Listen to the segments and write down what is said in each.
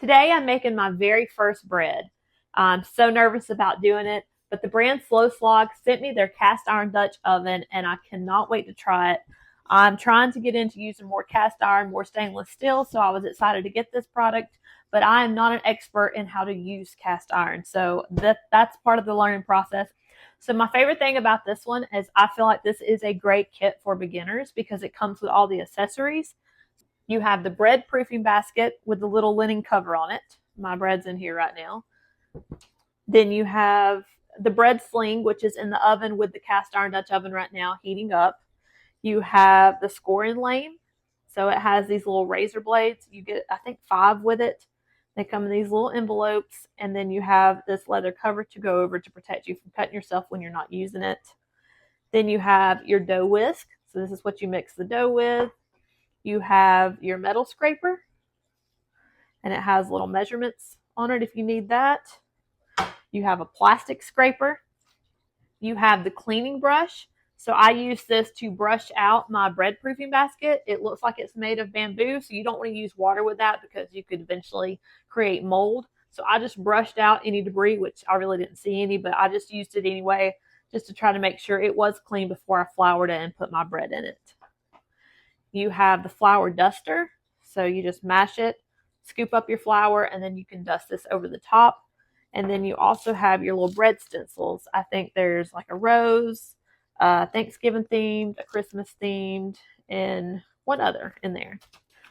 Today I'm making my very first bread. I'm so nervous about doing it, but the brand Slog sent me their cast iron Dutch oven and I cannot wait to try it. I'm trying to get into using more cast iron, more stainless steel, so I was excited to get this product, but I am not an expert in how to use cast iron. So that's part of the learning process. So my favorite thing about this one is I feel like this is a great kit for beginners because it comes with all the accessories. You have the bread proofing basket with the little linen cover on it. My bread's in here right now. Then you have the bread sling, which is in the oven with the cast iron Dutch oven right now heating up. You have the scoring lane. So it has these little razor blades. You get, I think, 5 with it. They come in these little envelopes. And then you have this leather cover to go over to protect you from cutting yourself when you're not using it. Then you have your dough whisk. So this is what you mix the dough with. You have your metal scraper, and it has little measurements on it if you need that. You have a plastic scraper. You have the cleaning brush. So I use this to brush out my bread proofing basket. It looks like it's made of bamboo, so you don't want to use water with that because you could eventually create mold. So I just brushed out any debris, which I really didn't see any, but I just used it anyway just to try to make sure it was clean before I floured it and put my bread in it. You have the flour duster. So you just mash it, scoop up your flour, and then you can dust this over the top. And then you also have your little bread stencils. I think there's like a rose, Thanksgiving themed, a Christmas themed, and what other in there.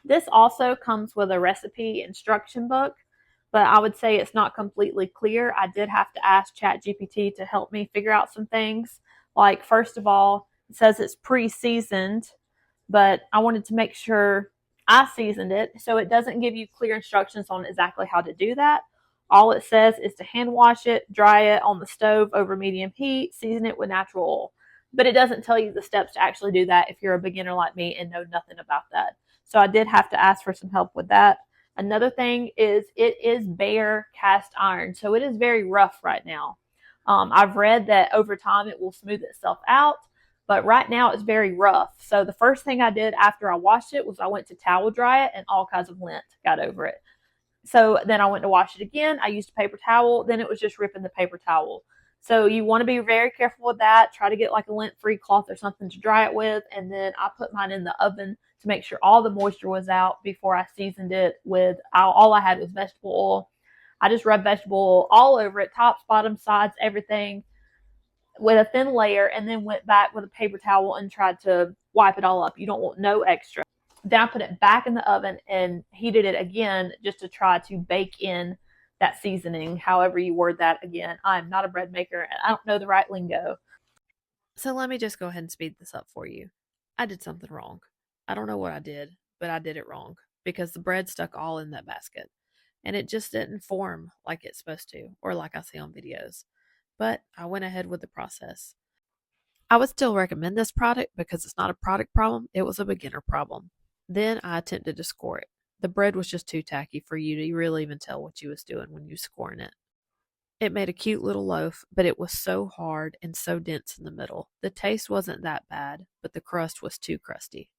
This also comes with a recipe instruction book, but I would say it's not completely clear. I did have to ask ChatGPT to help me figure out some things. Like, first of all, it says it's pre-seasoned, but I wanted to make sure I seasoned it, so it doesn't give you clear instructions on exactly how to do that. All it says is to hand wash it, dry it on the stove over medium heat, season it with natural oil. But it doesn't tell you the steps to actually do that if you're a beginner like me and know nothing about that. So I did have to ask for some help with that. Another thing is it is bare cast iron, so it is very rough right now. I've read that over time it will smooth itself out, but right now it's very rough. So the first thing I did after I washed it was I went to towel dry it and all kinds of lint got over it. So then I went to wash it again. I used a paper towel. Then it was just ripping the paper towel. So you want to be very careful with that. Try to get like a lint-free cloth or something to dry it with. And then I put mine in the oven to make sure all the moisture was out before I seasoned it with, all I had was vegetable oil. I just rubbed vegetable oil all over it, tops, bottoms, sides, everything, with a thin layer, and then went back with a paper towel and tried to wipe it all up. You don't want no extra. Then I put it back in the oven and heated it again just to try to bake in that seasoning, however you word that. Again, I'm not a bread maker and I don't know the right lingo. So let me just go ahead and speed this up for you. I did something wrong. I don't know what I did, but I did it wrong because the bread stuck all in that basket and it just didn't form like it's supposed to or like I see on videos. But I went ahead with the process. I would still recommend this product because it's not a product problem, it was a beginner problem. Then I attempted to score it. The bread was just too tacky for you to really even tell what you was doing when you was scoring it. It made a cute little loaf, but it was so hard and so dense in the middle. The taste wasn't that bad, but the crust was too crusty.